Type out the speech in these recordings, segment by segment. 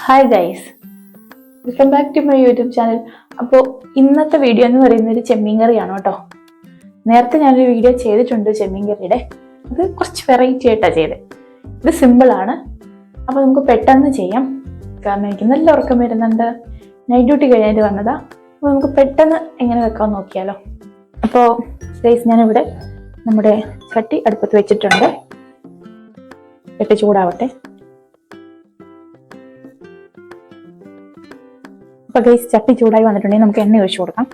Hi guys, welcome back to my YouTube channel. അപ്പോൾ ഇന്നത്തെ video എന്ന് പറയുന്നത് ഒരു ചെമ്മീൻ കറിയാണ് കേട്ടോ. നേരത്തെ ഞാനൊരു വീഡിയോ ചെയ്തിട്ടുണ്ട് ചെമ്മീൻ കറിയുടെ. അത് കുറച്ച് വെറൈറ്റി ആയിട്ടാണ് ചെയ്തത്. ഇത് സിമ്പിളാണ്, അപ്പോൾ നമുക്ക് പെട്ടെന്ന് ചെയ്യാം. കാരണം എനിക്ക് നല്ല ഉറക്കം വരുന്നുണ്ട്. നൈറ്റ് ഡ്യൂട്ടി കഴിഞ്ഞിട്ട് വന്നതാ. അപ്പോൾ നമുക്ക് പെട്ടെന്ന് എങ്ങനെ വെക്കാമെന്ന് നോക്കിയാലോ. അപ്പോൾ ഗൈസ്, ഞാനിവിടെ നമ്മുടെ ചട്ടി അടുപ്പത്ത് വെച്ചിട്ടുണ്ട്. ചട്ടി ചൂടാവട്ടെ. അപ്പോൾ ഗൈസ്, ചട്ടി ചൂടായി വന്നിട്ടുണ്ടെങ്കിൽ നമുക്ക് എണ്ണ ഒഴിച്ചു കൊടുക്കാം.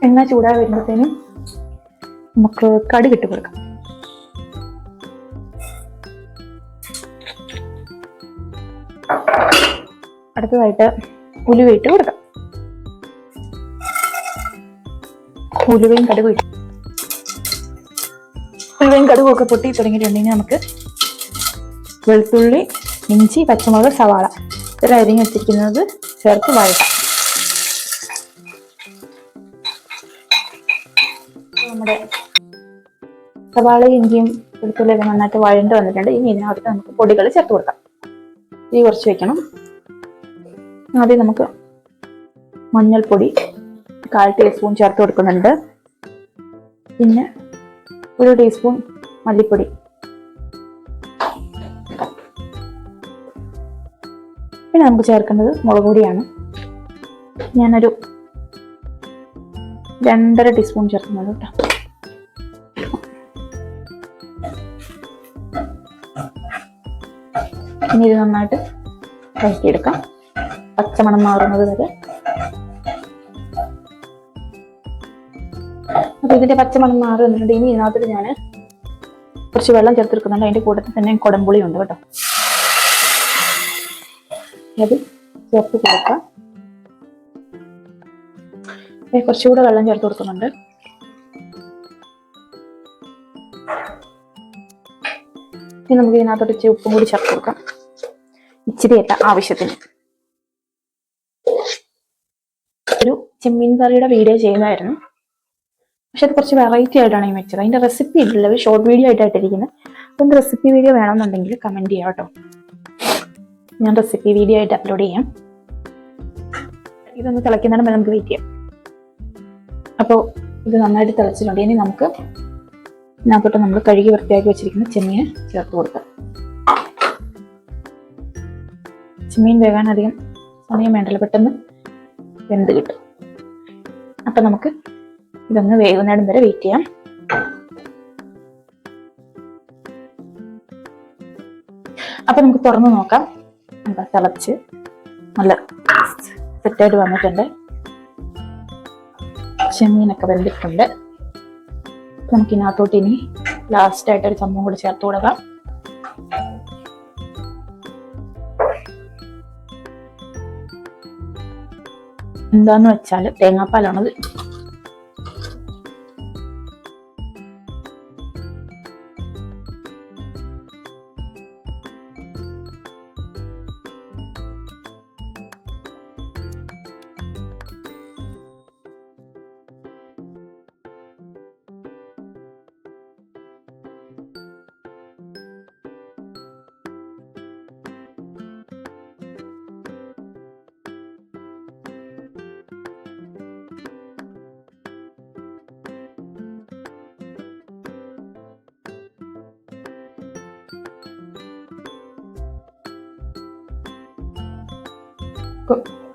എണ്ണ ചൂടായി വരുമ്പോഴത്തേനും നമുക്ക് കടുക് ഇട്ട് കൊടുക്കാം. അടുത്തതായിട്ട് ഉലുവ ഇട്ട് കൊടുക്കാം. ഉലുവയും കടുകും ഒക്കെ പൊട്ടി തുടങ്ങിയിട്ടുണ്ടെങ്കിൽ നമുക്ക് വെളുത്തുള്ളി, ഇഞ്ചി, പച്ചമുളക്, സവാള ഇത്ര അരിഞ്ഞ് വെച്ചിരിക്കുന്നത് ചേർത്ത് വഴറ്റാം. നമ്മുടെ സവാളയും ഇഞ്ചിയും വെളുത്തുള്ളിയൊക്കെ നന്നായിട്ട് വഴണ്ട് വന്നിട്ടുണ്ട്. ഇനി ഇതിനകത്ത് നമുക്ക് പൊടികൾ ചേർത്ത് കൊടുക്കാം. ഈ കുറച്ച് വെക്കണം. ആദ്യം നമുക്ക് മഞ്ഞൾപ്പൊടി 1/4 ടീസ്പൂൺ ചേർത്ത് കൊടുക്കുന്നുണ്ട്. പിന്നെ 1 ടീസ്പൂൺ മല്ലിപ്പൊടി, പിന്നെ നമുക്ക് ചേർക്കേണ്ടത് മുളക് പൊടിയാണ്. ഞാനൊരു 2.5 ടീസ്പൂൺ ചേർക്കുന്നത് കേട്ടോ. ഇനി ഇത് നന്നായിട്ട് വഴറ്റിയെടുക്കാം, പച്ചമണം മാറുന്നത് വരെ. അപ്പൊ ഇതിന്റെ പച്ചമണം മാറി വന്നിട്ടുണ്ട്. ഇനി ഇതിനകത്ത് ഞാൻ കുറച്ച് വെള്ളം ചേർത്തെടുക്കുന്നുണ്ട്. അതിന്റെ കൂട്ടത്തിൽ തന്നെ കുടംപുളി ഉണ്ട് കേട്ടോ. അത് ചേർത്ത് കൊടുക്കാം. കുറച്ചുകൂടെ വെള്ളം ചേർത്ത് കൊടുക്കുന്നുണ്ട്. ഇനി നമുക്ക് ഇതിനകത്തോട്ട് ഇച്ചിരി ഉപ്പും കൂടി ചേർത്ത് കൊടുക്കാം. ഇച്ചിരിയല്ല, ആവശ്യത്തിന്. ഒരു ചെമ്മീൻ കറിയുടെ വീഡിയോ ചെയ്യുന്നതായിരുന്നു, പക്ഷെ അത് കുറച്ച് വെറൈറ്റി ആയിട്ടാണ് ഈ വെച്ചത്. അതിന്റെ റെസിപ്പി ഇട്ടില്ല, ഒരു ഷോർട്ട് വീഡിയോ ആയിട്ടായിട്ടിരിക്കുന്നത്. അതിന്റെ റെസിപ്പി വീഡിയോ വേണമെന്നുണ്ടെങ്കിൽ കമന്റ് ചെയ്യാം കേട്ടോ. ഞാൻ റെസിപ്പി വീഡിയോ ആയിട്ട് അപ്ലോഡ് ചെയ്യാം. ഇതൊന്ന് തിളയ്ക്കുന്നതിന് മുമ്പ് നമുക്ക് വെയിറ്റ് ചെയ്യാം. അപ്പോൾ ഇത് നന്നായിട്ട് തിളച്ചിട്ടുണ്ട്. ഇനി നമുക്ക് ഇതിനകത്തോട്ട് നമ്മൾ കഴുകി വൃത്തിയാക്കി വെച്ചിരിക്കുന്ന ചെമ്മീൻ ചേർത്ത് കൊടുക്കാം. ചെമ്മീൻ വേകാൻ അധികം സമയം വേണ്ടല്ലോ, പെട്ടെന്ന് വെന്ത് കിട്ടും. അപ്പം നമുക്ക് ഇതൊന്ന് വേകുന്നിടം വരെ വെയിറ്റ് ചെയ്യാം. അപ്പൊ നമുക്ക് തുറന്നു നോക്കാം. എന്താ തിളച്ച് നല്ല സെറ്റായിട്ട് വന്നിട്ടുണ്ട്. ചെമ്മീനൊക്കെ വെന്തിട്ടുണ്ട്. നമുക്ക് ഇതിനകത്തോട്ട് ഇനി ലാസ്റ്റ് ആയിട്ട് ഒരു ചമ്മം കൂടി ചേർത്ത് കൊടുക്കാം. എന്താന്ന് വെച്ചാൽ തേങ്ങാപ്പാലാണത്.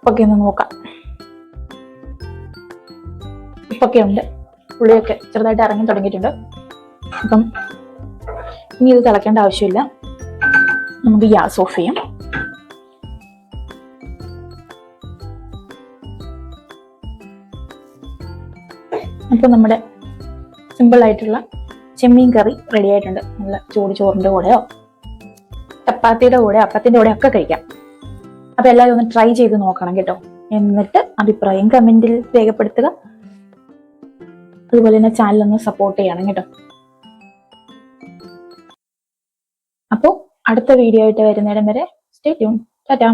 ഉപ്പൊക്കെ ഒന്ന് നോക്കാം. ഉപ്പൊക്കെ ഉണ്ട്, പുളിയൊക്കെ ചെറുതായിട്ട് ഇറങ്ങി തുടങ്ങിയിട്ടുണ്ട്. അപ്പം ഇനി ഇത് തിളക്കേണ്ട ആവശ്യമില്ല. നമുക്ക് ഗ്യാസ് ഓഫ് ചെയ്യാം. അപ്പോൾ നമ്മുടെ സിമ്പിൾ ആയിട്ടുള്ള ചെമ്മീൻ കറി റെഡി ആയിട്ടുണ്ട്. നല്ല ചൂട് ചോറിൻ്റെ കൂടെയോ ചപ്പാത്തിയുടെ കൂടെ അപ്പത്തിൻ്റെ കൂടെ ഒക്കെ കഴിക്കാം. അപ്പൊ എല്ലാവരും ഒന്ന് ട്രൈ ചെയ്ത് നോക്കണം കേട്ടോ. എന്നിട്ട് അഭിപ്രായം കമന്റിൽ രേഖപ്പെടുത്തുക. അതുപോലെ തന്നെ ചാനൽ ഒന്ന് സപ്പോർട്ട് ചെയ്യണം കേട്ടോ. അപ്പോൾ അടുത്ത വീഡിയോ ആയിട്ട് വരുന്നിടം വരെ സ്റ്റേ ട്യൂൺ. ടാറ്റാ.